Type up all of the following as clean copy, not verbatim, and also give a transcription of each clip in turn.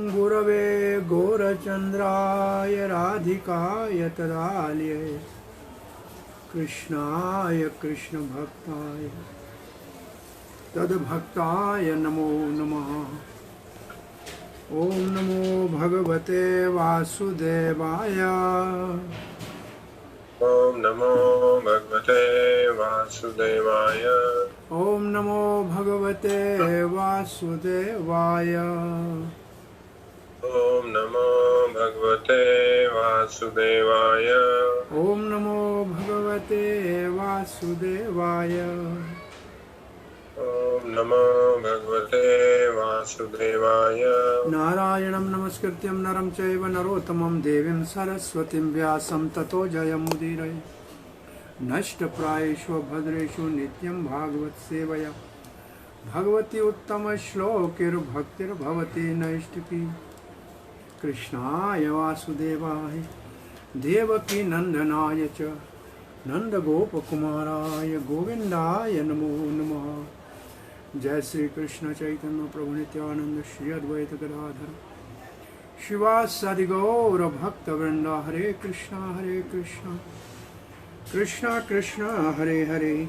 गुरवे गौरचंद्राय राधिकाय तदालये कृष्णाय कृष्ण भक्ताय तद्भक्ताय नमो नमः। ओम नमो भगवते वासुदेवाय। ओम नमो भगवते वासुदेवाय। ओम नमो भगवते वासुदेवाय। ओम नमो भगवते वासुदेवाय। ओम नमो भगवते वासुदेवाय। ओम नमो भगवते वासुदेवाय। नारायणं नमस्कृत्यं नरं चैव नरोत्तमं देवीं सरस्वतीं व्यासं ततो जयमुदीरये। नष्टप्रायेषु भद्रेषु नित्यं भागवत सेवया भगवती उत्तम श्लोकैर्भक्तिर्भवति नैष्टिकी। कृष्णाय वासुदेवाय देवकी नंदनाय च नंदगोपकुमाराय गोविंदाय नमो नमः। जय श्री कृष्ण चैतन्य प्रभु नित्यानंद श्री अद्वैत गदाधर शिवासादि गौर भक्त वृंद। हरे कृष्णा कृष्णा कृष्णा हरे हरे,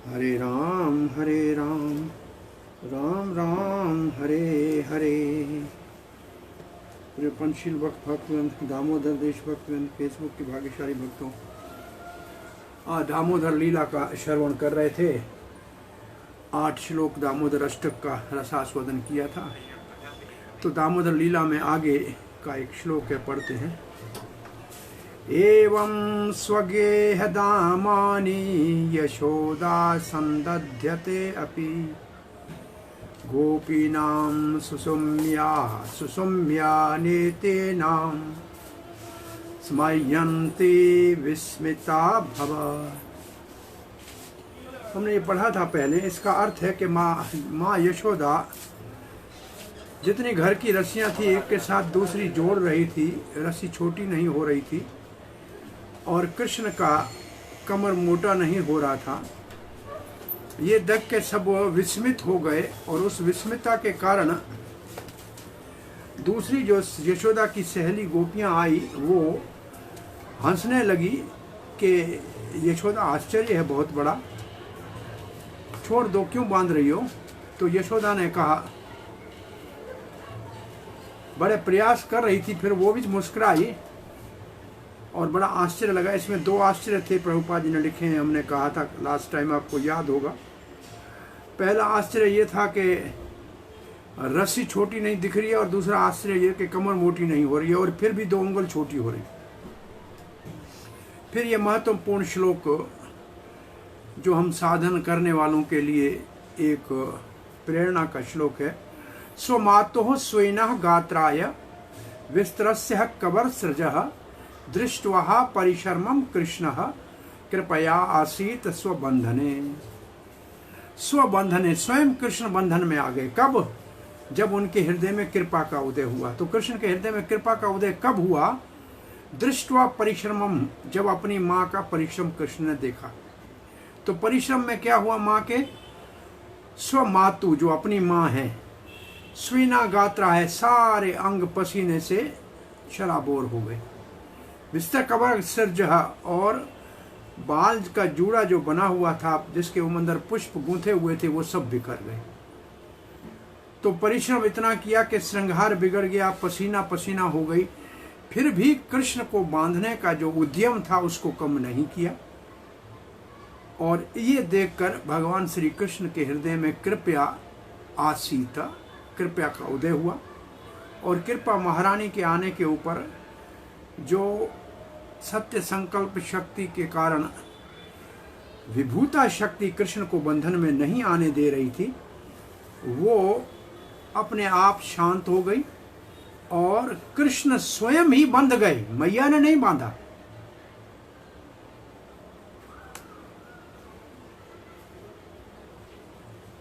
हरे राम राम राम हरे हरे। पंचशील भक्तवृंद, दामोदर देश भक्तवृंद, फेसबुक के भाग्यशाली भक्तों, दामोदर लीला का श्रवण कर रहे थे। 8 श्लोक दामोदर अष्टक का रसास्वादन किया था। तो दामोदर लीला में आगे का एक श्लोक है, पढ़ते हैं। एवं स्वगेह दामानि यशोदा संदध्यते अपि गोपीनां सुसुम्या नेतेनां स्मयन्ति विस्मिता भव। हमने ये पढ़ा था पहले। इसका अर्थ है कि माँ यशोदा जितनी घर की रस्सियाँ थी एक के साथ दूसरी जोड़ रही थी, रस्सी छोटी नहीं हो रही थी और कृष्ण का कमर मोटा नहीं हो रहा था। ये देख के सब विस्मित हो गए और उस विस्मितता के कारण दूसरी जो यशोदा की सहेली गोपियाँ आई वो हंसने लगी कि यशोदा आश्चर्य है बहुत बड़ा, छोड़ दो, क्यों बांध रही हो। तो यशोदा ने कहा, बड़े प्रयास कर रही थी, फिर वो भी मुस्कुराई और बड़ा आश्चर्य लगा। इसमें 2 आश्चर्य थे, प्रभुपाद जी ने लिखे हैं, हमने कहा था लास्ट टाइम, आपको याद होगा। पहला आश्चर्य ये था कि रस्सी छोटी नहीं दिख रही है और दूसरा आश्चर्य ये कि कमर मोटी नहीं हो रही है और फिर भी 2 उंगल छोटी हो रही। फिर ये महत्वपूर्ण श्लोक जो हम साधन करने वालों के लिए एक प्रेरणा का श्लोक है। स्वमातुः स्वेनः गात्राय विस्तरस्य कबरसृजः दृष्ट्वा परिशर्मं कृष्णः कृपया आसीत स्वबंधने। स्वबंधने, स्वयं कृष्ण बंधन में आ गए। कब? जब उनके हृदय में कृपा का उदय हुआ। तो कृष्ण के हृदय में कृपा का उदय कब हुआ? दृष्ट्वा परिश्रमम, जब अपनी माँ का परिश्रम कृष्ण ने देखा। तो परिश्रम में क्या हुआ माँ के? स्वमातु, जो अपनी माँ है, स्वीना गात्रा है, सारे अंग पसीने से शराबोर हो गए। विस्तर कबर सिरज, और बाल का जूड़ा जो बना हुआ था जिसके अंदर पुष्प गूंथे हुए थे वो सब बिखर गए। तो परिश्रम इतना किया कि श्रृंगार बिगड़ गया, पसीना पसीना हो गई, फिर भी कृष्ण को बांधने का जो उद्यम था उसको कम नहीं किया। और ये देखकर भगवान श्री कृष्ण के हृदय में कृपया आसीत, कृपया का उदय हुआ। और कृपा महारानी के आने के ऊपर जो सत्य संकल्प शक्ति के कारण विभूता शक्ति कृष्ण को बंधन में नहीं आने दे रही थी, वो अपने आप शांत हो गई और कृष्ण स्वयं ही बंध गए, मैया ने नहीं बांधा।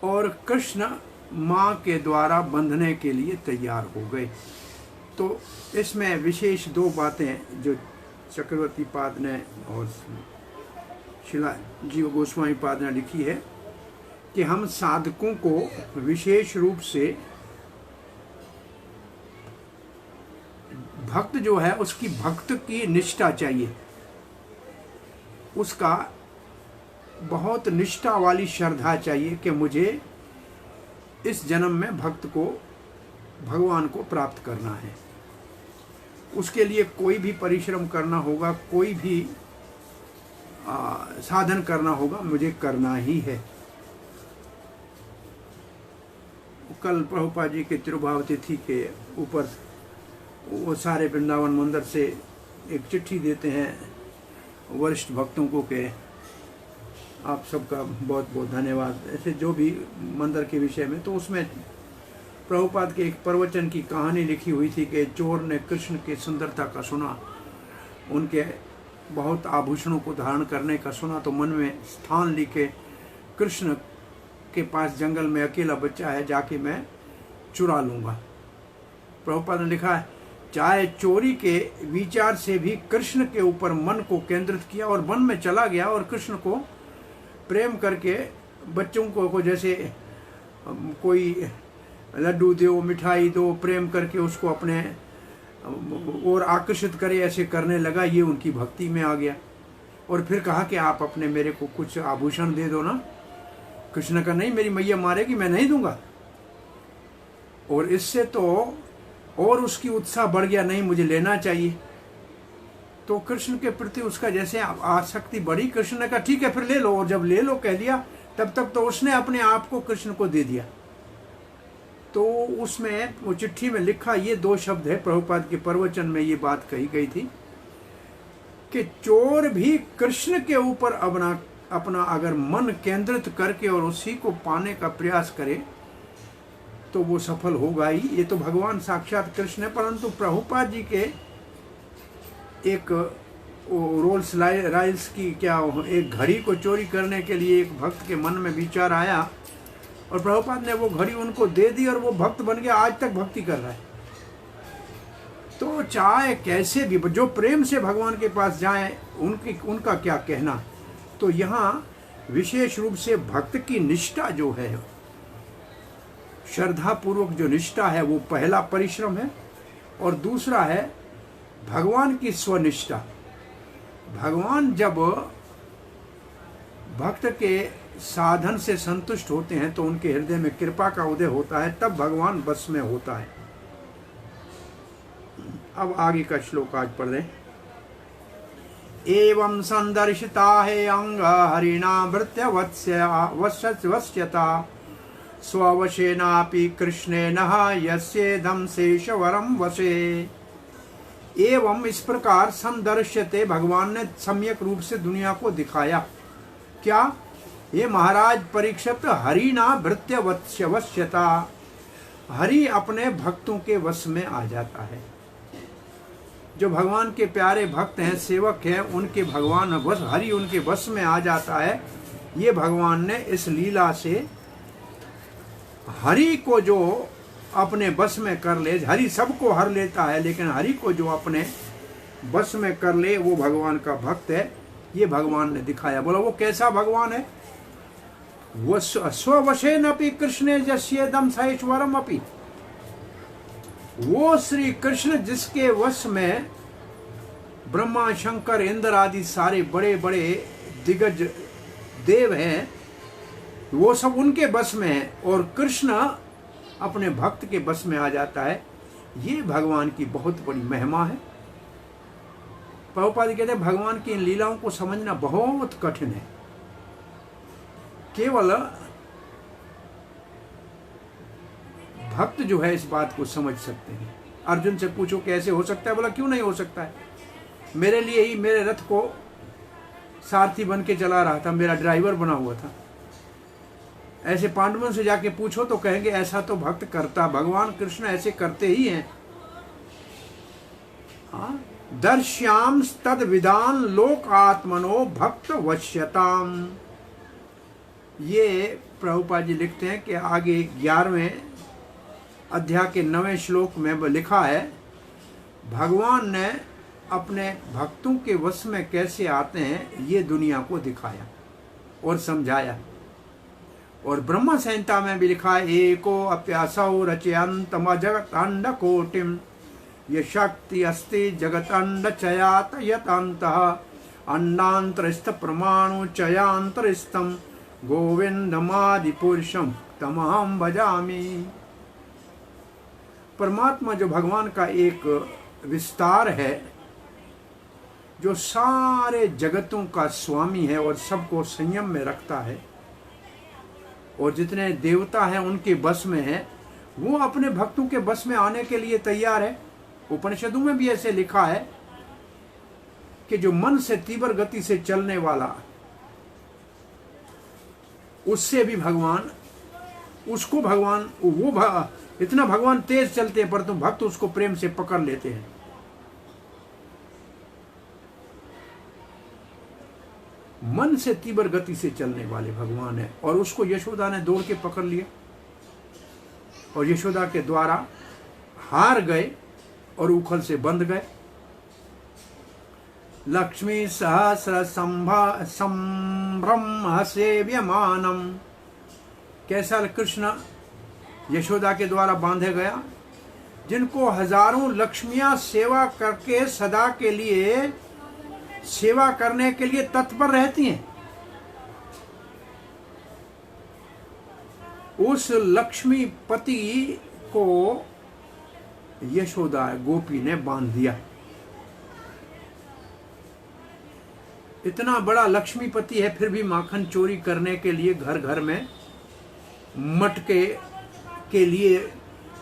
और कृष्ण माँ के द्वारा बंधने के लिए तैयार हो गए। तो इसमें विशेष 2 बातें जो चक्रवर्ती पाद ने और शिला जीव गोस्वामी पाद ने लिखी है कि हम साधकों को विशेष रूप से भक्त जो है उसकी भक्त की निष्ठा चाहिए, उसका बहुत निष्ठा वाली श्रद्धा चाहिए कि मुझे इस जन्म में भक्त को भगवान को प्राप्त करना है। उसके लिए कोई भी परिश्रम करना होगा, कोई भी साधन करना होगा, मुझे करना ही है। कल प्रभुपाद जी के तिरुभाव तिथि के ऊपर वो सारे वृंदावन मंदिर से एक चिट्ठी देते हैं वरिष्ठ भक्तों को कि आप सबका बहुत बहुत धन्यवाद, ऐसे जो भी मंदिर के विषय में। तो उसमें प्रभुपाद के एक प्रवचन की कहानी लिखी हुई थी कि चोर ने कृष्ण की सुंदरता का सुना, उनके बहुत आभूषणों को धारण करने का सुना, तो मन में स्थान लेके कृष्ण के पास जंगल में अकेला बच्चा है, जाके मैं चुरा लूँगा। प्रभुपाद ने लिखा है, चाहे चोरी के विचार से भी कृष्ण के ऊपर मन को केंद्रित किया और वन में चला गया और कृष्ण को प्रेम करके बच्चों को जैसे कोई लड्डू दो, मिठाई दो, प्रेम करके उसको अपने और आकर्षित करे, ऐसे करने लगा। ये उनकी भक्ति में आ गया। और फिर कहा कि आप अपने मेरे को कुछ आभूषण दे दो ना। कृष्ण का नहीं, मेरी मैया मारेगी, मैं नहीं दूंगा। और इससे तो और उसकी उत्साह बढ़ गया, नहीं मुझे लेना चाहिए। तो कृष्ण के प्रति उसका जैसे आसक्ति बढ़ी। कृष्ण ने कहा ठीक है फिर ले लो, और जब ले लो कह दिया तब तक तो उसने अपने आप को कृष्ण को दे दिया। तो उसमें वो चिट्ठी में लिखा ये 2 शब्द है, प्रभुपाद के प्रवचन में ये बात कही गई थी कि चोर भी कृष्ण के ऊपर अपना अगर मन केंद्रित करके और उसी को पाने का प्रयास करे तो वो सफल होगा ही। ये तो भगवान साक्षात कृष्ण है। परंतु प्रभुपाद जी के एक रोल्स रॉयल्स की क्या एक घड़ी को चोरी करने के लिए एक भक्त के मन में विचार आया और प्रभुपाद ने वो घड़ी उनको दे दी और वो भक्त बन गया, आज तक भक्ति कर रहा है। तो चाहे कैसे भी जो प्रेम से भगवान के पास जाए उनका क्या कहना। तो यहाँ विशेष रूप से भक्त की निष्ठा जो है, श्रद्धा पूर्वक जो निष्ठा है, वो पहला परिश्रम है। और दूसरा है भगवान की स्वनिष्ठा। भगवान जब भक्त के साधन से संतुष्ट होते हैं तो उनके हृदय में कृपा का उदय होता है, तब भगवान बस में होता है। अब आगे का श्लोक आज पढ़ रहे। एवं संदर्शिता है अंग हरिणा भृत्य वश्यता स्ववशेनापि कृष्णेन यस्येदं शेषवरं वशे। एवं इस प्रकार संदर्श्यते, भगवान ने सम्यक रूप से दुनिया को दिखाया। क्या? ये महाराज परीक्षित हरिना भृत्य वश्यता, हरि अपने भक्तों के वश में आ जाता है। जो भगवान के प्यारे भक्त हैं, सेवक हैं, उनके भगवान वश, हरि उनके वश में आ जाता है। ये भगवान ने इस लीला से हरि को जो अपने बस में कर ले, हरि सबको हर लेता है, लेकिन हरि को जो अपने बस में कर ले वो भगवान का भक्त है। ये भगवान ने दिखाया। बोला वो कैसा भगवान है? वो स्ववशेन अपि कृष्णे यस्येदं सैश्वरम अपि, वो श्री कृष्ण जिसके वश में ब्रह्मा शंकर इंद्र आदि सारे बड़े बड़े दिग्गज देव हैं, वो सब उनके बस में है और कृष्ण अपने भक्त के बस में आ जाता है। ये भगवान की बहुत बड़ी महिमा है। प्रभुपाद कहते हैं भगवान की इन लीलाओं को समझना बहुत कठिन है। केवल भक्त जो है इस बात को समझ सकते हैं। अर्जुन से पूछो कैसे हो सकता है? बोला क्यों नहीं हो सकता है, मेरे लिए ही मेरे रथ को सारथी बन के चला रहा था, मेरा ड्राइवर बना हुआ था। ऐसे पांडवों से जाके पूछो तो कहेंगे ऐसा तो भक्त करता, भगवान कृष्ण ऐसे करते ही हैं। दर्श्याम तद विधान लोक आत्मनो भक्त वश्यताम। ये प्रभुपाद जी लिखते हैं कि आगे 11वें अध्याय के 9वें श्लोक में लिखा है, भगवान ने अपने भक्तों के वश में कैसे आते हैं ये दुनिया को दिखाया और समझाया। और ब्रह्म संहिता में भी लिखा है, एको अप्यासौ रचयन्तम जगतंड कोटिम ये शक्ति अस्ति जगतंड चयात यतंतः अंडांतरिस्थ परमाणु चयांतरिस्थम गोविंदमादि पुरुषम तमहम भजामि। परमात्मा जो भगवान का एक विस्तार है, जो सारे जगतों का स्वामी है और सबको संयम में रखता है, और जितने देवता हैं उनके बस में है, वो अपने भक्तों के बस में आने के लिए तैयार है। उपनिषदों में भी ऐसे लिखा है कि जो मन से तीव्र गति से चलने वाला, उससे भी भगवान, उसको भगवान, इतना भगवान तेज चलते हैं, पर तुम भक्त उसको प्रेम से पकड़ लेते हैं। मन से तीव्र गति से चलने वाले भगवान है, और उसको यशोदा ने दौड़ के पकड़ लिया और यशोदा के द्वारा हार गए और उखल से बंध गए। लक्ष्मी सहस्र संभ्रम सेव्यमानम, कैसा कृष्ण यशोदा के द्वारा बांधे गया, जिनको हजारों लक्ष्मियां सेवा करके सदा के लिए सेवा करने के लिए तत्पर रहती हैं। उस लक्ष्मीपति को यशोदा गोपी ने बांध दिया। इतना बड़ा लक्ष्मीपति है, फिर भी माखन चोरी करने के लिए घर घर में मटके के लिए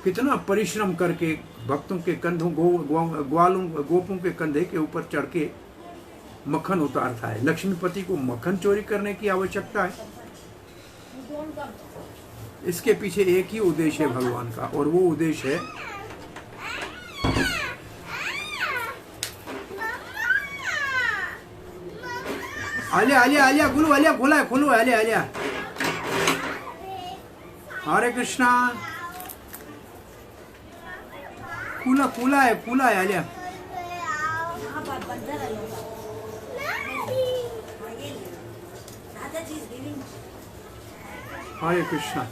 कितना परिश्रम करके भक्तों के कंधों ग्वालों गोपों के कंधे के ऊपर चढ़ के मक्खन उतारता है। लक्ष्मीपति को मक्खन चोरी करने की आवश्यकता है? इसके पीछे एक ही उद्देश्य है भगवान का, और वो उद्देश्य है आलिया आलिया आलिया गुलू आलिया खुला है खुलू आलिया आलिया। हरे कृष्णा, खुला खुला है आलिया। हरे कृष्णा।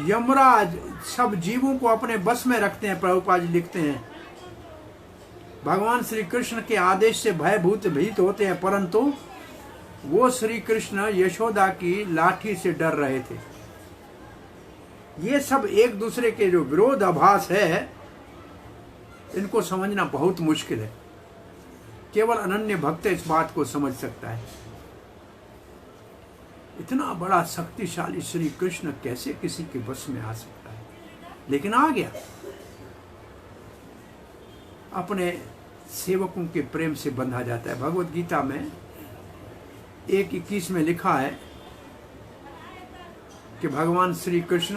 यमराज सब जीवों को अपने बस में रखते हैं। प्रभुपाद जी लिखते हैं, भगवान श्री कृष्ण के आदेश से भीत होते हैं, परंतु वो श्री कृष्ण यशोदा की लाठी से डर रहे थे। ये सब एक दूसरे के जो विरोधाभास है, इनको समझना बहुत मुश्किल है। केवल अनन्य भक्त इस बात को समझ सकता है। इतना बड़ा शक्तिशाली श्री कृष्ण कैसे किसी के बस में आ सकता है, लेकिन आ गया। अपने सेवकों के प्रेम से बंधा जाता है। भगवत गीता में 1:21 में लिखा है कि भगवान श्री कृष्ण,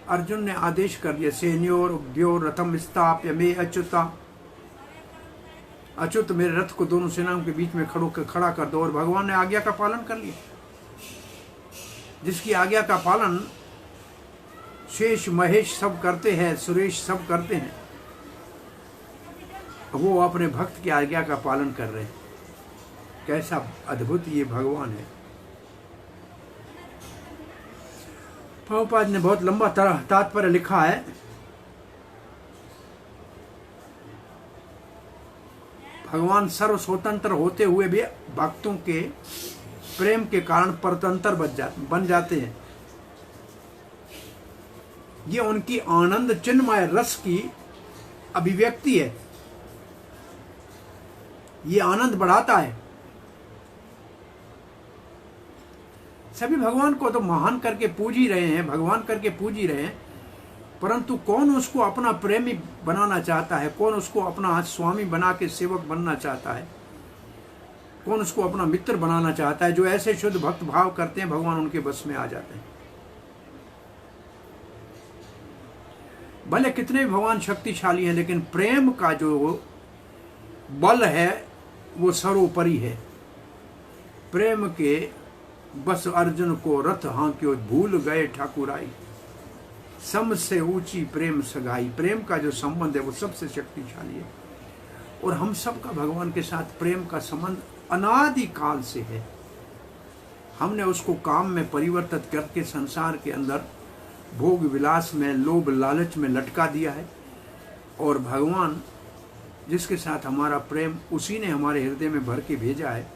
अर्जुन ने आदेश कर दिया, सेन्योर उद्योर रथम स्थाप्य मे अच्युता, अच्युत मेरे रथ को दोनों सेनाओं के बीच में खड़ा कर दो। और भगवान ने आज्ञा का पालन कर लिया। जिसकी आज्ञा का पालन शेष महेश सब करते हैं, सुरेश सब करते हैं, वो अपने भक्त की आज्ञा का पालन कर रहे हैं। कैसा अद्भुत ये भगवान है। प्रभुपाद ने बहुत लंबा तात्पर्य लिखा है। भगवान सर्व स्वतंत्र होते हुए भी भक्तों के प्रेम के कारण परतंत्र बन जाते हैं। ये उनकी आनंद चिन्मय रस की अभिव्यक्ति है। ये आनंद बढ़ाता है। सभी भगवान को तो महान करके पूज ही रहे हैं, भगवान करके पूज ही रहे हैं, परंतु कौन उसको अपना प्रेमी बनाना चाहता है? कौन उसको अपना स्वामी बना के सेवक बनना चाहता है? कौन उसको अपना मित्र बनाना चाहता है? जो ऐसे शुद्ध भक्त भाव करते हैं, भगवान उनके बस में आ जाते हैं। भले कितने भी भगवान शक्तिशाली हैं, लेकिन प्रेम का जो बल है वो सर्वोपरि है। प्रेम के बस अर्जुन को रथ हाँक्यो, भूल गए ठाकुराई। सम से ऊंची प्रेम सगाई। प्रेम का जो संबंध है वो सबसे शक्तिशाली है, और हम सबका भगवान के साथ प्रेम का संबंध अनादि काल से है। हमने उसको काम में परिवर्तित करके संसार के अंदर भोग विलास में, लोभ लालच में लटका दिया है, और भगवान जिसके साथ हमारा प्रेम उसी ने हमारे हृदय में भर के भेजा है,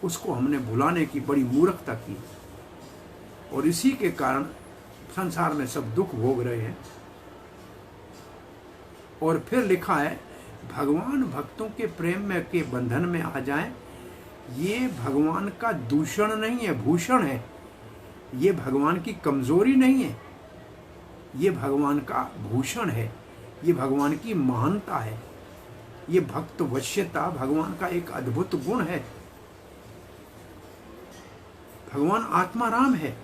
उसको हमने भुलाने की बड़ी मूर्खता की, और इसी के कारण संसार में सब दुख भोग रहे हैं। और फिर लिखा है भगवान भक्तों के प्रेम में के बंधन में आ जाएं, ये भगवान का दूषण नहीं है, भूषण है। ये भगवान की कमजोरी नहीं है, ये भगवान का भूषण है, ये भगवान की महानता है, ये भक्त वश्यता भगवान का एक अद्भुत गुण है। भगवान आत्मा राम है,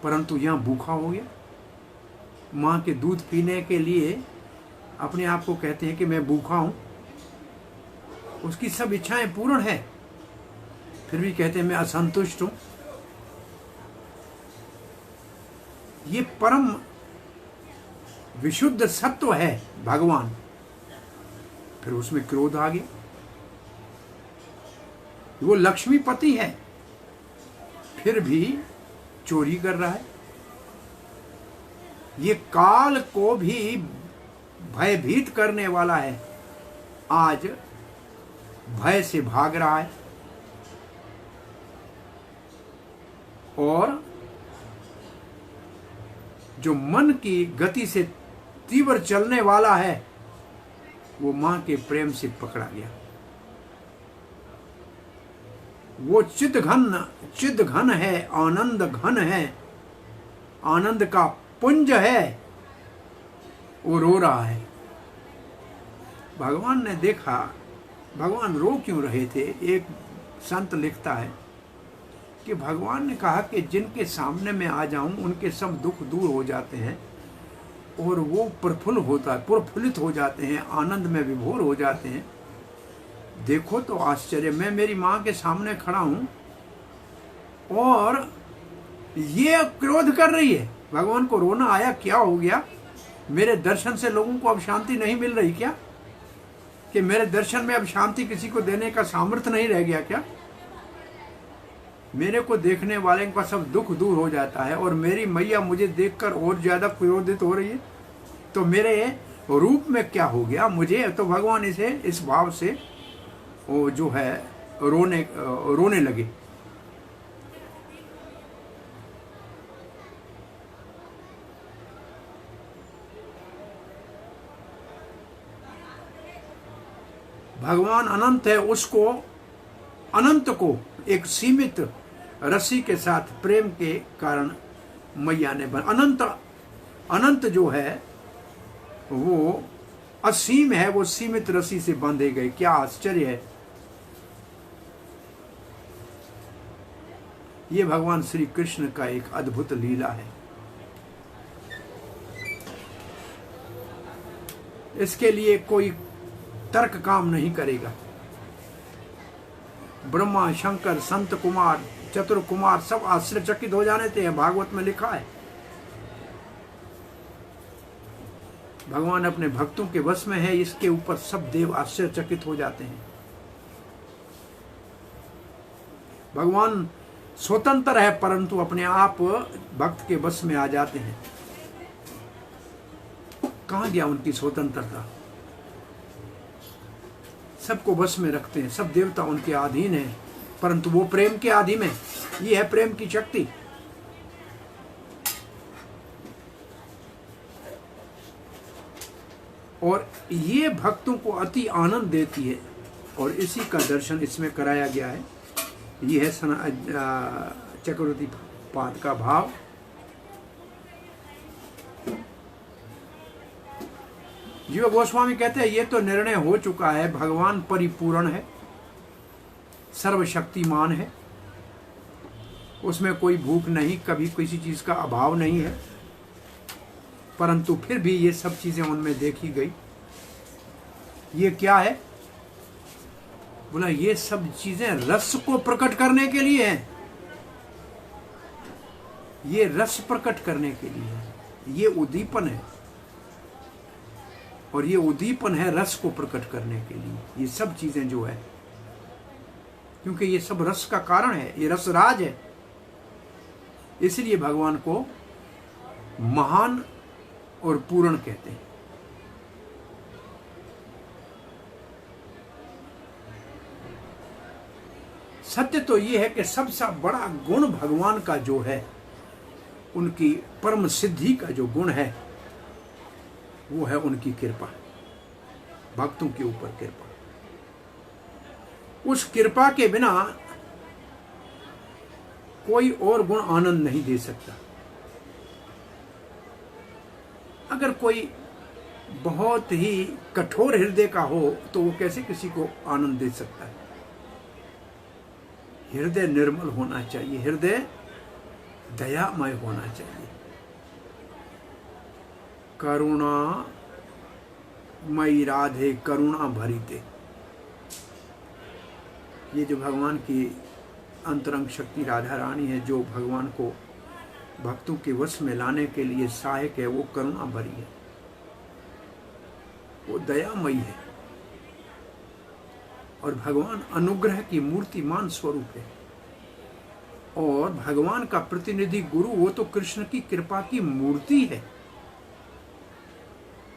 परंतु यहां भूखा हो गया। मां के दूध पीने के लिए अपने आप को कहते हैं कि मैं भूखा हूं, उसकी सब इच्छाएं पूर्ण है, फिर भी कहते हैं मैं असंतुष्ट हूं। ये परम विशुद्ध सत्व है भगवान, फिर उसमें क्रोध आ गया। वो लक्ष्मीपति है, फिर भी चोरी कर रहा है। ये काल को भी भयभीत करने वाला है, आज भय से भाग रहा है, और जो मन की गति से तीव्र चलने वाला है वो मां के प्रेम से पकड़ा गया। वो चिद घन है, आनंद घन है, आनंद का पुंज है, वो रो रहा है। भगवान ने देखा, भगवान रो क्यों रहे थे। एक संत लिखता है कि भगवान ने कहा कि जिनके सामने मैं आ जाऊं उनके सब दुख दूर हो जाते हैं, और वो प्रफुल्लित हो जाते हैं, आनंद में विभोर हो जाते हैं। देखो तो आश्चर्य, मैं मेरी मां के सामने खड़ा हूं और ये क्रोध कर रही है। भगवान को रोना आया, क्या हो गया? मेरे दर्शन से लोगों को अब शांति नहीं मिल रही क्या? कि मेरे दर्शन में अब शांति किसी को देने का सामर्थ्य नहीं रह गया क्या? मेरे को देखने वाले का सब दुख दूर हो जाता है, और मेरी मैया मुझे देखकर और ज्यादा क्रोधित हो रही है, तो मेरे रूप में क्या हो गया मुझे? तो भगवान इसे इस भाव से वो जो है रोने लगे। भगवान अनंत है, उसको अनंत को एक सीमित रस्सी के साथ प्रेम के कारण मैया ने अनंत जो है वो असीम है, वो सीमित रस्सी से बांधे गए। क्या आश्चर्य है! ये भगवान श्री कृष्ण का एक अद्भुत लीला है। इसके लिए कोई तर्क काम नहीं करेगा। ब्रह्मा, शंकर, संत कुमार, चतुर कुमार सब आश्चर्यचकित हो जाने थे। भागवत में लिखा है भगवान अपने भक्तों के वश में है, इसके ऊपर सब देव आश्चर्यचकित हो जाते हैं। भगवान स्वतंत्र है, परंतु अपने आप भक्त के वश में आ जाते हैं। कहां गया उनकी स्वतंत्रता? सबको वश में रखते हैं, सब देवता उनके अधीन है, परंतु वो प्रेम के अधीन है। ये है प्रेम की शक्ति। और ये भक्तों को अति आनंद देती है, और इसी का दर्शन इसमें कराया गया है। ये है चक्रवर्ती पाद का भाव। जीव गोस्वामी कहते हैं ये तो निर्णय हो चुका है, भगवान परिपूर्ण है, सर्वशक्तिमान है, उसमें कोई भूख नहीं, कभी किसी चीज का अभाव नहीं है, परंतु फिर भी ये सब चीजें उनमें देखी गई। ये क्या है? बोला ये सब चीजें रस को प्रकट करने के लिए हैं। ये रस प्रकट करने के लिए है, ये उद्दीपन है, और ये उद्दीपन है रस को प्रकट करने के लिए। ये सब चीजें जो है, क्योंकि ये सब रस का कारण है, ये रसराज है, इसलिए भगवान को महान और पूर्ण कहते हैं। सत्य तो ये है कि सबसे बड़ा गुण भगवान का जो है, उनकी परम सिद्धि का जो गुण है, वो है उनकी कृपा, भक्तों के ऊपर कृपा। उस कृपा के बिना कोई और गुण आनंद नहीं दे सकता। अगर कोई बहुत ही कठोर हृदय का हो तो वो कैसे किसी को आनंद दे सकता है? हृदय निर्मल होना चाहिए, हृदय दयामय होना चाहिए। करुणा मई राधे करुणा भरीते, ये जो भगवान की अंतरंग शक्ति राधा रानी है, जो भगवान को भक्तों के वश में लाने के लिए सहायक है, वो करुणा भरी है, वो दयामयी है, और भगवान अनुग्रह की मूर्तिमान स्वरूप है। और भगवान का प्रतिनिधि गुरु, वो तो कृष्ण की कृपा की मूर्ति है।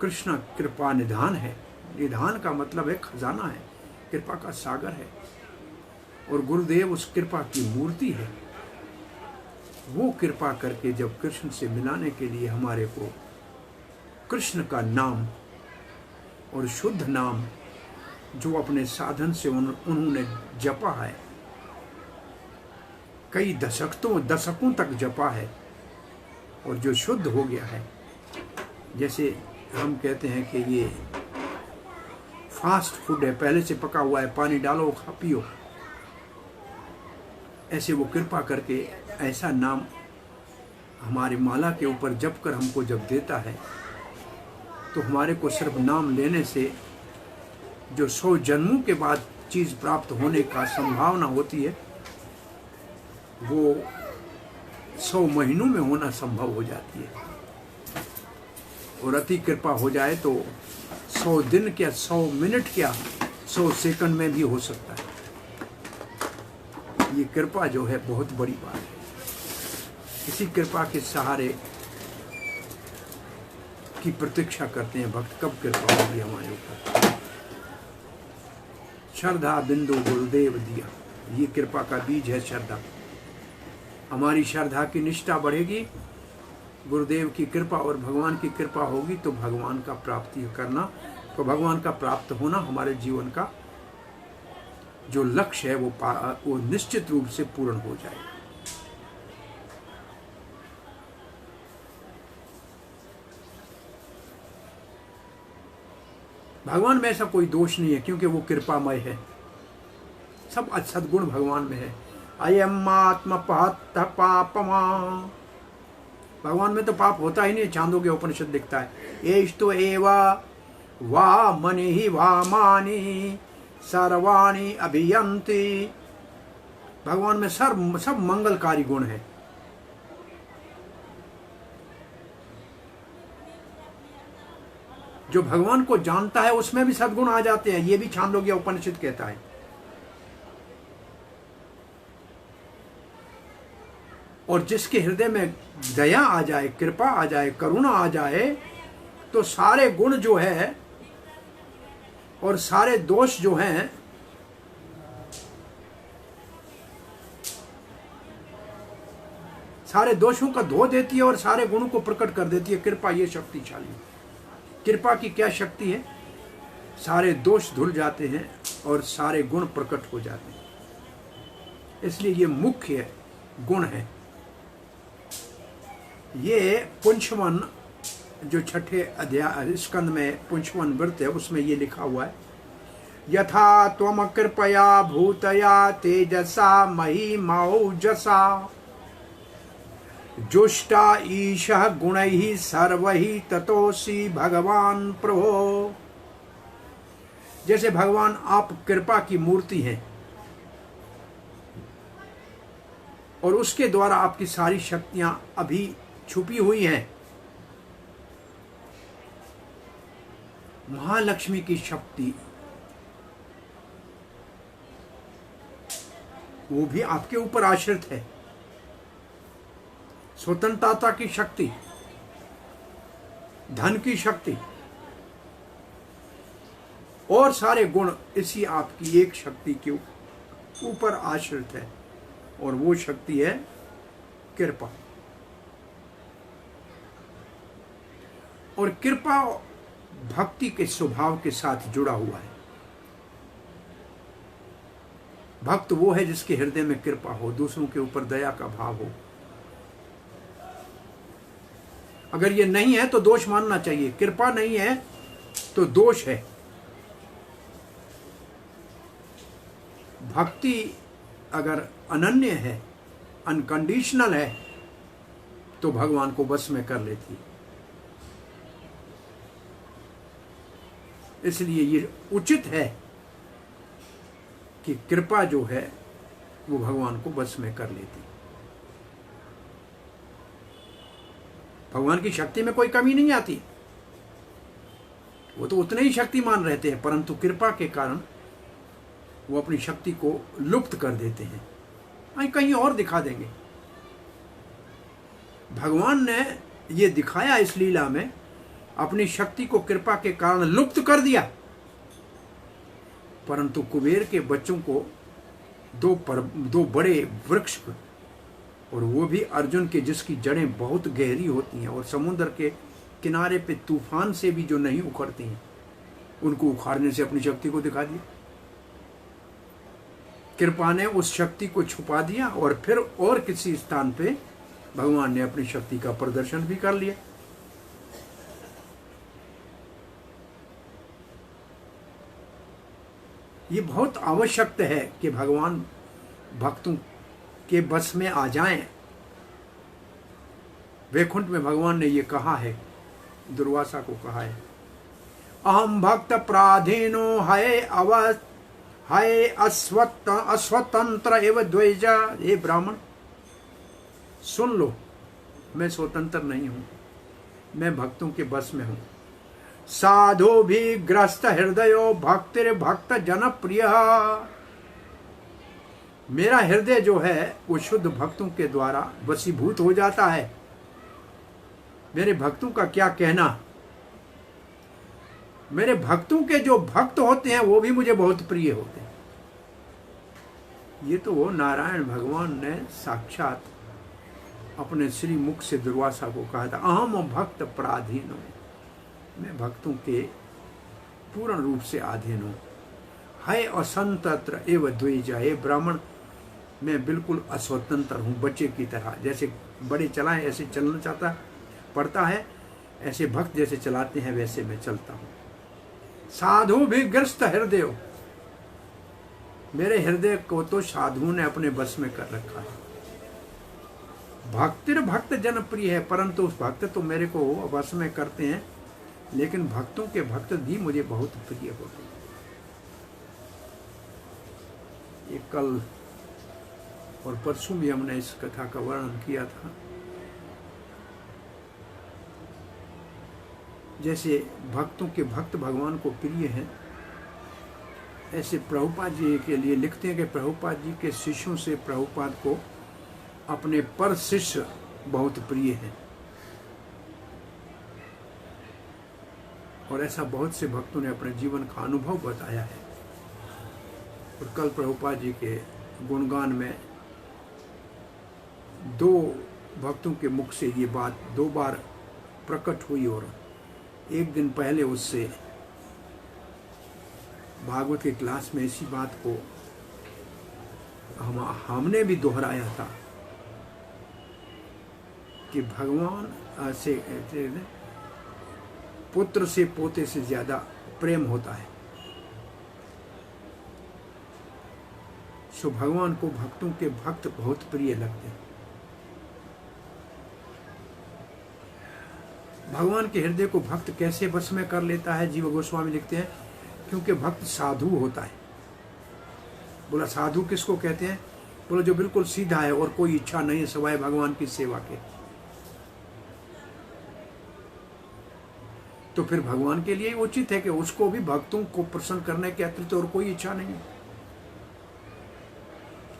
कृष्ण कृपा निधान है, निधान का मतलब है खजाना है, कृपा का सागर है, और गुरुदेव उस कृपा की मूर्ति है। वो कृपा करके जब कृष्ण से मिलाने के लिए हमारे को कृष्ण का नाम और शुद्ध नाम जो अपने साधन से उन्होंने जपा है, कई दशकों तक जपा है, और जो शुद्ध हो गया है, जैसे हम कहते हैं कि ये फास्ट फूड है, पहले से पका हुआ है, पानी डालो खा पियो, ऐसे वो कृपा करके ऐसा नाम हमारी माला के ऊपर जप कर हमको जब देता है, तो हमारे को सिर्फ नाम लेने से जो 100 जन्मों के बाद चीज प्राप्त होने का संभावना होती है, वो 100 महीनों में होना संभव हो जाती है। और अति कृपा हो जाए तो 100 दिन क्या, 100 मिनट क्या, 100 सेकंड में भी हो सकता है। ये कृपा जो है बहुत बड़ी बात है। इसी कृपा के सहारे की प्रतीक्षा करते हैं भक्त, कब कृपा होगी हमारे ऊपर। श्रद्धा बिंदु गुरुदेव दिया, ये कृपा का बीज है श्रद्धा। हमारी श्रद्धा की निष्ठा बढ़ेगी, गुरुदेव की कृपा और भगवान की कृपा होगी, तो भगवान का प्राप्ति करना, तो भगवान का प्राप्त होना हमारे जीवन का जो लक्ष्य है वो निश्चित रूप से पूर्ण हो जाएगा। भगवान में ऐसा कोई दोष नहीं है, क्योंकि वो कृपामय है, सब सद्गुण भगवान में है। अयम आत्म पहत पापमा, भगवान में तो पाप होता ही नहीं, छांदोग्य उपनिषद दिखता है। एष्टो एवा वा मनि ही वामानि सर्वाणि अभियंति, भगवान में सब मंगलकारी गुण है। जो भगवान को जानता है उसमें भी सद्गुण आ जाते हैं, ये भी छांदोग्य उपनिषद कहता है। और जिसके हृदय में दया आ जाए, कृपा आ जाए, करुणा आ जाए, तो सारे गुण जो है और सारे दोष जो हैं सारे दोषों का धो देती है और सारे गुणों को प्रकट कर देती है। कृपा ये शक्तिशाली, कृपा की क्या शक्ति है, सारे दोष धुल जाते हैं और सारे गुण प्रकट हो जाते हैं। इसलिए ये मुख्य गुण है। ये पुंछवन जो छठे अध्याय स्कंद में पुंछवन व्रत है, उसमें ये लिखा हुआ है, यथा त्वम कृपया भूतया तेजसा महिमौजसा जुष्टा ईशः गुणैः सर्वैः ततोऽसि भगवान प्रभो। जैसे भगवान आप कृपा की मूर्ति हैं और उसके द्वारा आपकी सारी शक्तियां अभी छुपी हुई हैं। महालक्ष्मी की शक्ति वो भी आपके ऊपर आश्रित है। स्वतंत्रता की शक्ति, धन की शक्ति और सारे गुण इसी आपकी एक शक्ति के ऊपर आश्रित है, और वो शक्ति है कृपा। और कृपा भक्ति के स्वभाव के साथ जुड़ा हुआ है। भक्त वो है जिसके हृदय में कृपा हो, दूसरों के ऊपर दया का भाव हो। अगर ये नहीं है तो दोष मानना चाहिए, कृपा नहीं है तो दोष है। भक्ति अगर अनन्य है, अनकंडीशनल है, तो भगवान को बस में कर लेती है। इसलिए ये उचित है कि कृपा जो है वो भगवान को बस में कर लेती। भगवान की शक्ति में कोई कमी नहीं आती, वो तो उतने ही शक्तिमान रहते हैं, परंतु कृपा के कारण वो अपनी शक्ति को लुप्त कर देते हैं, कहीं और दिखा देंगे। भगवान ने ये दिखाया इस लीला में, अपनी शक्ति को कृपा के कारण लुप्त कर दिया, परंतु कुबेर के बच्चों को दो बड़े वृक्ष, और वो भी अर्जुन के जिसकी जड़ें बहुत गहरी होती हैं और समुद्र के किनारे पे तूफान से भी जो नहीं उखड़ती हैं, उनको उखाड़ने से अपनी शक्ति को दिखा दिया। कृपा ने उस शक्ति को छुपा दिया और फिर और किसी स्थान पे भगवान ने अपनी शक्ति का प्रदर्शन भी कर लिया। ये बहुत आवश्यक है कि भगवान भक्तों के बस में आ जाएं। वैकुंठ में भगवान ने ये कहा है, दुर्वासा को कहा है, अहम भक्त प्राधीनो है अस्वतंत्र एवं द्वेजा। हे ब्राह्मण सुन लो, मैं स्वतंत्र नहीं हूं, मैं भक्तों के बस में हूं। साधु भी ग्रस्त हृदयो भक्तिर भक्त जन प्रिय। मेरा हृदय जो है वो शुद्ध भक्तों के द्वारा वशीभूत हो जाता है। मेरे भक्तों का क्या कहना, मेरे भक्तों के जो भक्त होते हैं वो भी मुझे बहुत प्रिय होते हैं। ये तो वो नारायण भगवान ने साक्षात अपने श्री मुख से दुर्वासा को कहा था, अहम भक्त पराधीन हूं, मैं भक्तों के पूर्ण रूप से अधीन हूं। है असंतत्र एवं द्वेजा। हे ब्राह्मण मैं बिल्कुल अस्वतंत्र हूं, बच्चे की तरह। जैसे बड़े चलाएं ऐसे चलना चाहता पड़ता है, ऐसे भक्त जैसे चलाते हैं वैसे मैं चलता हूं। साधु भी ग्रस्त हृदय, मेरे हृदय को तो साधुओं ने अपने बस में कर रखा है। भक्तिर भक्त जनप्रिय है, परंतु उस भक्त तो मेरे को बस में करते हैं, लेकिन भक्तों के भक्त भी मुझे बहुत प्रिय होते हैं। ये कल और परसों भी हमने इस कथा का वर्णन किया था। जैसे भक्तों के भक्त भगवान को प्रिय हैं, ऐसे प्रभुपाद जी के लिए लिखते हैं कि प्रभुपाद जी के शिष्यों से प्रभुपाद को अपने पर शिष्य बहुत प्रिय हैं। और ऐसा बहुत से भक्तों ने अपने जीवन का अनुभव बताया है। और कल प्रभुपाद जी के गुणगान में दो भक्तों के मुख से ये बात 2 बार प्रकट हुई, और एक दिन पहले उससे भागवत के क्लास में इसी बात को हमने भी दोहराया था कि भगवान से पुत्र से पोते से ज्यादा प्रेम होता है। सो भगवान को भक्तों के भक्त बहुत प्रिय लगते हैं। भगवान के हृदय को भक्त कैसे बस में कर लेता है, जीव गोस्वामी लिखते हैं, क्योंकि भक्त साधु होता है। बोला साधु किसको कहते हैं? बोलो जो बिल्कुल सीधा है और कोई इच्छा नहीं है सिवाय भगवान की सेवा के, तो फिर भगवान के लिए उचित है कि उसको भी भक्तों को प्रसन्न करने के अतिरिक्त और कोई इच्छा नहीं है।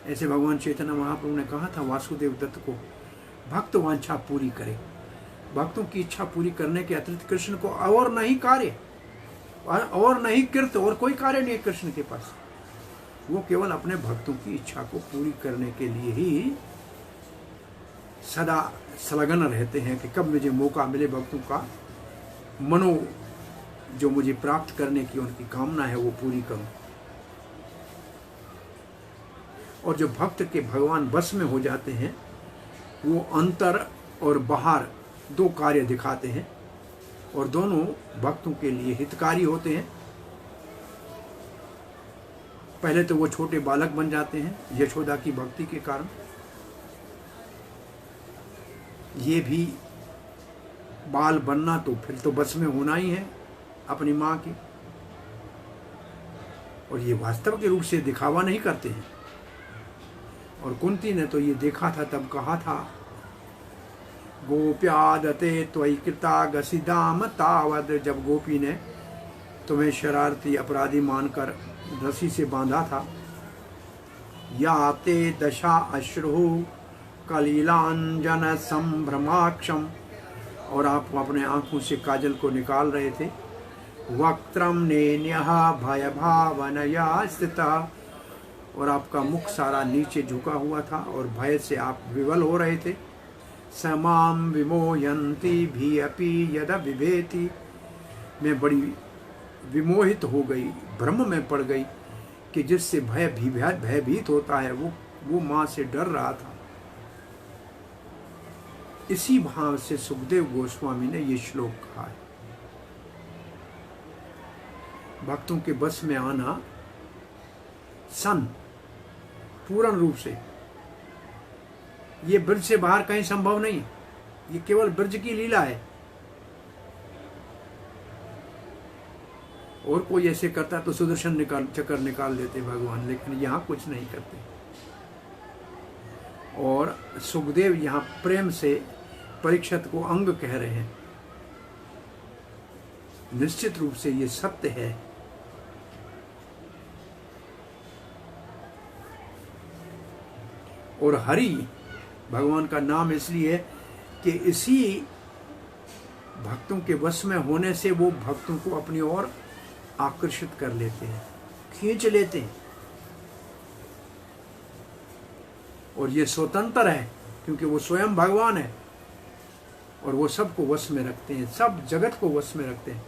ऐसे भगवान चैतन्य महाप्रभु ने कहा था वासुदेव दत्त को, भक्त वांछा पूरी करे। भक्तों की इच्छा पूरी करने के अतिरिक्त कृष्ण को और नहीं कार्य और नहीं कृत और कोई कार्य नहीं है कृष्ण के पास। वो केवल अपने भक्तों की इच्छा को पूरी करने के लिए ही सदा संलग्न रहते हैं कि कब मुझे मौका मिले भक्तों का मनो जो मुझे प्राप्त करने की उनकी कामना है वो पूरी करूं। और जो भक्त के भगवान बस में हो जाते हैं वो अंतर और बाहर दो कार्य दिखाते हैं और दोनों भक्तों के लिए हितकारी होते हैं। पहले तो वो छोटे बालक बन जाते हैं यशोदा की भक्ति के कारण। ये भी बाल बनना तो फिर तो बस में होना ही है अपनी माँ की, और ये वास्तव के रूप से दिखावा नहीं करते हैं। और कुंती ने तो ये देखा था, तब कहा था गोप्यादते त्वयि कृता गसिदाम तावद, जब गोपी ने तुम्हें शरारती अपराधी मानकर रस्सी से बांधा था। या ते दशा अश्रु कलीलांजन संभ्रमाक्षम, और आप अपने आंखों से काजल को निकाल रहे थे। वक्त्रम नेन्यः भय भावनया स्थिता, और आपका मुख सारा नीचे झुका हुआ था और भय से आप विवल हो रहे थे। समाम विमोहयन्ति भी अपि यदा विभेति, मैं बड़ी विमोहित हो गई, भ्रम में पड़ गई कि जिससे भयभीत होता है वो माँ से डर रहा था। इसी भाव से सुखदेव गोस्वामी ने ये श्लोक कहा है। भक्तों के बस में आना पूर्ण रूप से ये ब्रज से बाहर कहीं संभव नहीं, ये केवल ब्रज की लीला है। और कोई ऐसे करता तो सुदर्शन चक्र निकाल देते भगवान, लेकिन यहाँ कुछ नहीं करते। और सुखदेव यहाँ प्रेम से परीक्षित को अंग कह रहे हैं। निश्चित रूप से ये सत्य है। और हरि भगवान का नाम इसलिए है कि इसी भक्तों के वश में होने से वो भक्तों को अपनी ओर आकर्षित कर लेते हैं, खींच लेते हैं। और ये स्वतंत्र है क्योंकि वो स्वयं भगवान है और वो सबको वश में रखते हैं, सब जगत को वश में रखते हैं।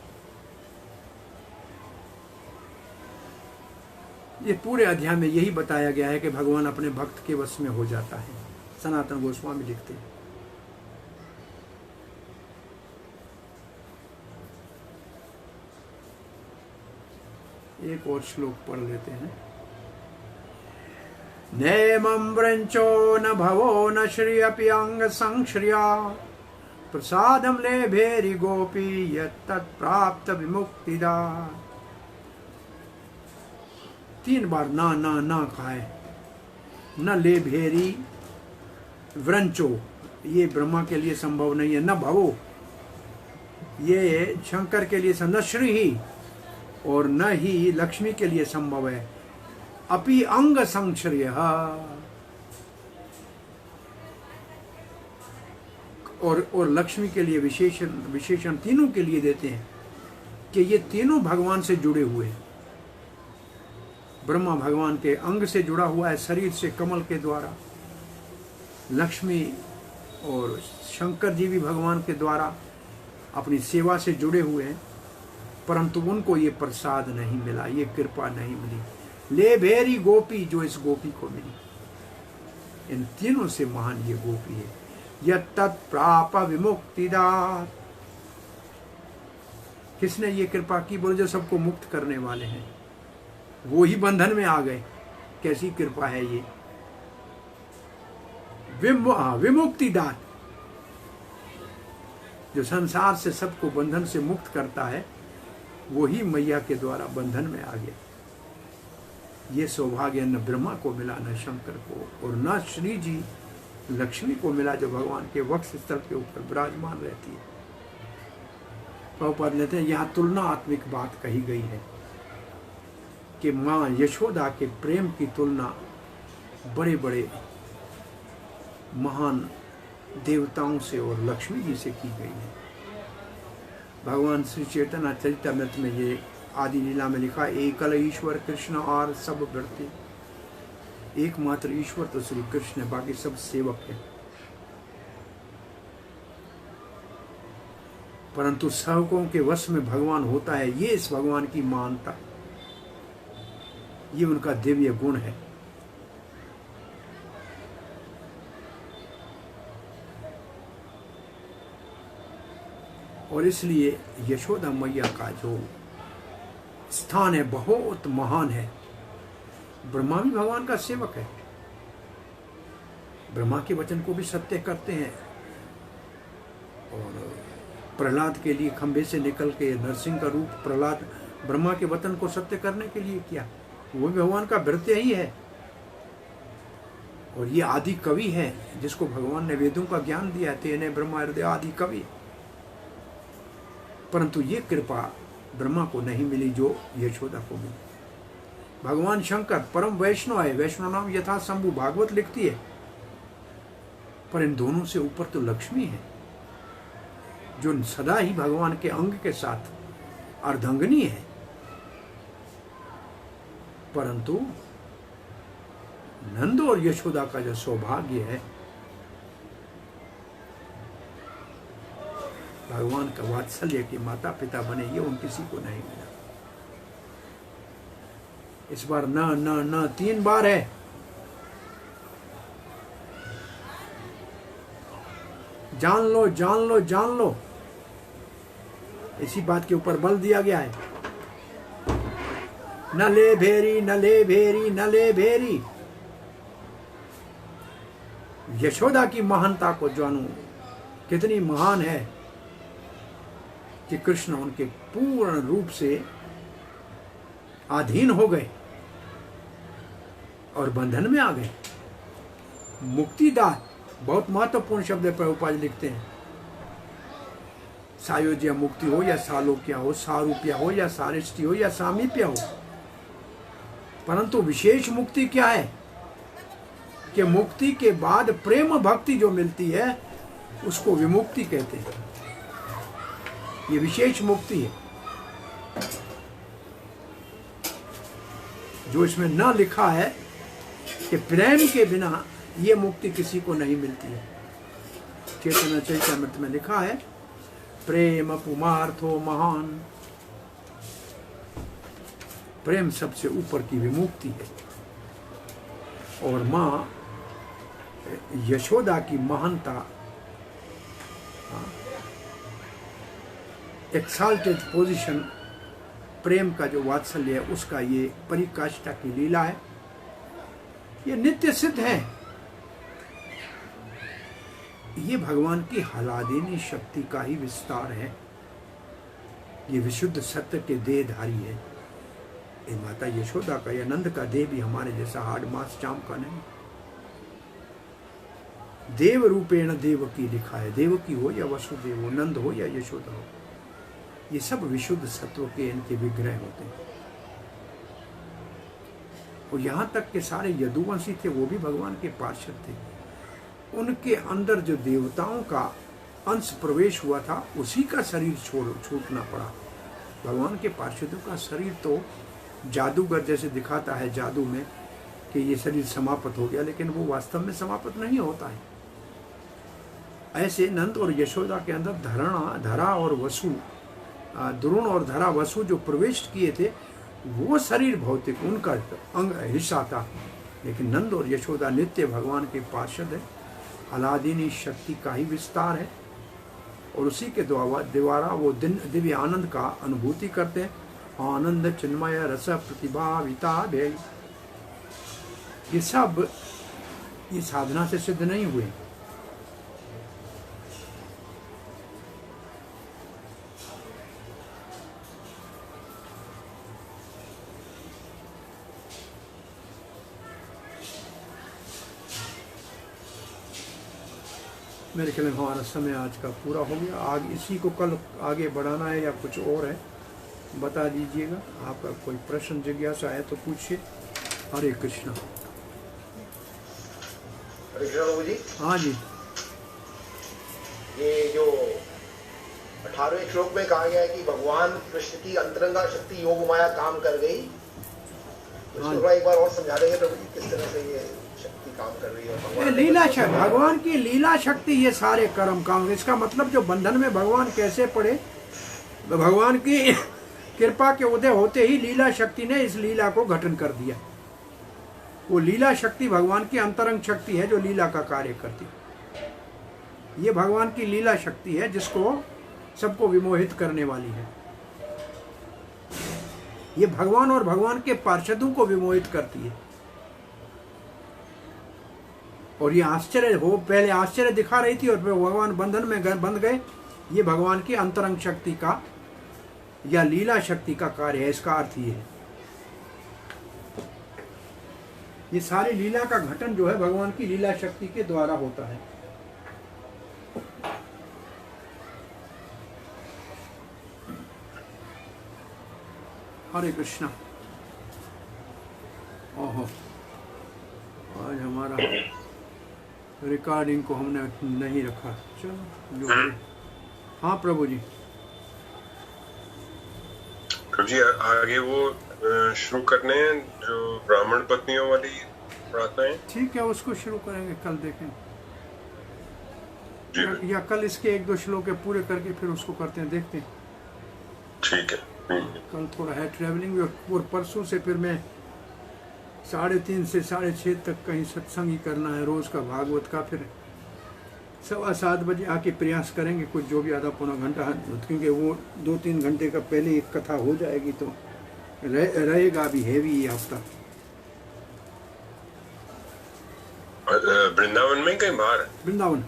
ये पूरे अध्याय में यही बताया गया है कि भगवान अपने भक्त के वश में हो जाता है। सनातन गोस्वामी लिखते हैं। एक और श्लोक पढ़ लेते हैं। नेमं व्रंचो न भवो न श्री अपि अंग संश्रिया, प्रसादम ले भेरी गोपी यत्तत्प्राप्त विमुक्तिदा। 3 बार ना ना ना खाए। न ले भेरी व्रंचो, ये ब्रह्मा के लिए संभव नहीं है। न भवो, ये शंकर के लिए न श्री ही और न ही लक्ष्मी के लिए संभव है। अपि अंग संश्रय, और लक्ष्मी के लिए विशेषण तीनों के लिए देते हैं कि ये तीनों भगवान से जुड़े हुए हैं। ब्रह्मा भगवान के अंग से जुड़ा हुआ है, शरीर से कमल के द्वारा। लक्ष्मी और शंकर जी भी भगवान के द्वारा अपनी सेवा से जुड़े हुए हैं, परंतु उनको ये प्रसाद नहीं मिला, ये कृपा नहीं मिली। ले भेरी गोपी, जो इस गोपी को मिली, इन तीनों से महान ये गोपी है। यत्तत् प्राप विमुक्तिदात, किसने ये कृपा की? बोले जो सबको मुक्त करने वाले हैं, वो ही बंधन में आ गए। कैसी कृपा है ये? विमुक्तिदात, जो संसार से सबको बंधन से मुक्त करता है, वो ही मैया के द्वारा बंधन में आ गया। ये सौभाग्य न ब्रह्मा को मिला, न शंकर को, और न श्री जी लक्ष्मी को मिला जो भगवान के वक्ष स्थल के ऊपर विराजमान रहती है। प्रभुपाद लेते हैं यहाँ तुलनात्मक बात कही गई है कि माँ यशोदा के प्रेम की तुलना बड़े बड़े महान देवताओं से और लक्ष्मी जी से की गई है। भगवान श्री चैतन्य चरितमृत में ये आदि लीला में लिखा, एकल ईश्वर कृष्ण और सब व्यक्ति, एकमात्र ईश्वर तो श्री कृष्ण है, बाकी सब सेवक है। परंतु सेवकों के वश में भगवान होता है, ये इस भगवान की महानता, ये उनका दिव्य गुण है। और इसलिए यशोदा मैया का जो स्थान है बहुत महान है। ब्रह्मा भी भगवान का सेवक है, ब्रह्मा के वचन को भी सत्य करते हैं। और प्रहलाद के लिए खंभे से निकल के नरसिंह का रूप प्रहलाद ब्रह्मा के वचन को सत्य करने के लिए किया, वो भी भगवान का वृत्य ही है। और ये आदि कवि है जिसको भगवान ने वेदों का ज्ञान दिया, तेने ब्रह्मा हृदय आदि कवि। परंतु ये कृपा ब्रह्मा को नहीं मिली जो यशोदा को मिली। भगवान शंकर परम वैष्णव है, वैष्णव नाम यथा शंभु, भागवत लिखती है। पर इन दोनों से ऊपर तो लक्ष्मी है जो सदा ही भगवान के अंग के साथ अर्धांगिनी है। परंतु नंद और यशोदा का जो सौभाग्य है, भगवान का वात्सल्य के माता पिता बने, ये उन किसी को नहीं मिला। इस बार न न न 3 बार है। जान लो जान लो जान लो, इसी बात के ऊपर बल दिया गया है। न ले भेरी न ले भेरी न ले भेरी। यशोदा की महानता को जानू, कितनी महान है कि कृष्ण उनके पूर्ण रूप से अधीन हो गए और बंधन में आ गए। मुक्तिदात बहुत महत्वपूर्ण शब्द है, प्रभुपाद लिखते हैं। सायोज्य मुक्ति हो या सालोक्य हो, सारूप्य हो या सारिष्टि हो या सामीप्य हो, परंतु विशेष मुक्ति क्या है कि मुक्ति के बाद प्रेम भक्ति जो मिलती है उसको विमुक्ति कहते हैं। ये विशेष मुक्ति है जो इसमें न लिखा है कि प्रेम के बिना ये मुक्ति किसी को नहीं मिलती है। चैतन्य चरितमृत में लिखा है, प्रेम पुमार्थो महान, प्रेम सबसे ऊपर की विमुक्ति है। और माँ यशोदा की महानता, एक्साल्टेड पोजीशन, प्रेम का जो वात्सल्य है उसका ये परिकाष्ठा की लीला है। ये नित्य सिद्ध है। ये भगवान की हलादिनी शक्ति का ही विस्तार है। ये विशुद्ध सत्य के देहधारी है। ये माता यशोदा का या नंद का देह भी हमारे जैसा हाड मास चाम का नहीं। देव रूपेण देवकी लिखा है, देवकी हो या वसुदेव हो, नंद हो या यशोदा हो, ये सब विशुद्ध सत्व के इनके विग्रह होते हैं। और यहाँ तक के सारे यदुवंशी थे वो भी भगवान के पार्षद थे। उनके अंदर जो देवताओं का अंश प्रवेश हुआ था उसी का शरीर छूटना पड़ा। भगवान के पार्षदों का शरीर तो जादूगर जैसे दिखाता है जादू में कि ये शरीर समाप्त हो गया, लेकिन वो वास्तव में समाप्त नहीं होता है। ऐसे नंद और यशोदा के अंदर धरा और वसु, द्रोण और धरा वसु जो प्रवेश किए थे वो शरीर भौतिक उनका अंग हिस्सा था, लेकिन नंद और यशोदा नित्य भगवान के पार्षद है। अलादीनी शक्ति का ही विस्तार है और उसी के द्वारा वो दिव्य आनंद का अनुभूति करते हैं। आनंद चिन्मय रस प्रतिभाविता भे, ये सब ये साधना से सिद्ध नहीं हुए। मेरे ख्याल में हमारा समय आज का पूरा हो गया। आगे इसी को कल आगे बढ़ाना है या कुछ और है बता दीजिएगा। आपका कोई प्रश्न जिज्ञासा है तो पूछिए। हरे कृष्णा। हरे कृष्णा बाबू जी। हाँ जी। ये जो 18वें श्लोक में कहा गया है कि भगवान कृष्ण की अंतरंगा शक्ति योग माया काम कर गई, तो हाँ। इसको एक बार और समझा देंगे प्रभु जी किस तरह से ये शक्ति काम कर रही है? ये भगवान लीला शक्ति, भगवान की लीला शक्ति, ये सारे कर्म काम। इसका मतलब जो बंधन में भगवान कैसे पड़े, भगवान की कृपा के उदय होते ही लीला शक्ति ने इस लीला को घटन कर दिया। वो लीला शक्ति भगवान की अंतरंग शक्ति है जो लीला का कार्य करती है। ये भगवान की लीला शक्ति है जिसको सबको विमोहित करने वाली है। ये भगवान और भगवान के पार्षदों को विमोहित करती है। और ये आश्चर्य हो, पहले आश्चर्य दिखा रही थी और फिर भगवान बंधन में बंध गए। ये भगवान की अंतरंग शक्ति का या लीला शक्ति का कार्य है। इसका अर्थ ये है, ये सारी लीला का घटन जो है भगवान की लीला शक्ति के द्वारा होता है। हरे कृष्णा। ओहो, आज हमारा रिकॉर्डिंग को हमने नहीं रखा। चलो जो है। हाँ प्रभु जी। प्रभु जी आगे वो शुरू करने हैं जो ब्राह्मण पत्नियों वाली प्रार्थनाएं। ठीक है, उसको शुरू करेंगे, कल देखें। जी या कल इसके 1-2 श्लोक पूरे करके फिर उसको करते हैं, देखते हैं। ठीक है। कल थोड़ा है ट्रैवलिंग भी, और परसों से फिर मैं 3:30 से 6:30 तक कहीं सत्संग ही करना है रोज का भागवत का। फिर 7:15 बजे आके प्रयास करेंगे कुछ जो भी आधा पौना घंटा, क्योंकि वो 2-3 घंटे का पहले एक कथा हो जाएगी तो रहेगा अभी हैवी ये हफ्ता। वृंदावन में कहीं बाहर? वृंदावन।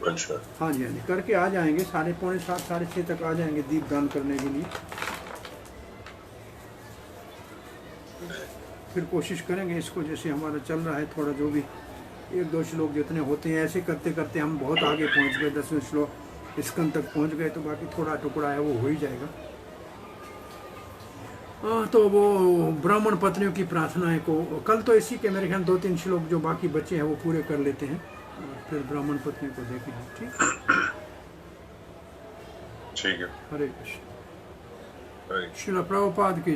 अच्छा। हाँ जी, हाँ जी, करके आ जाएंगे। 6:45 6:30 तक आ जाएंगे दीपदान करने के लिए। फिर कोशिश करेंगे इसको, जैसे हमारा चल रहा है थोड़ा, जो भी 1-2 श्लोक जितने होते हैं ऐसे करते करते हम बहुत आगे पहुंच गए। 10वें श्लोक स्कंद तक पहुंच गए तो बाकी थोड़ा टुकड़ा है वो हो ही जाएगा। तो वो ब्राह्मण पत्नियों की प्रार्थनाएं को कल तो इसी के मेरे ख्याल 2-3 श्लोक जो बाकी बचे हैं वो पूरे कर लेते हैं और फिर ब्राह्मण पत्नियों को देखेंगे। ठीक है। हरे कृष्ण। हरे श्रील प्रभुपाद की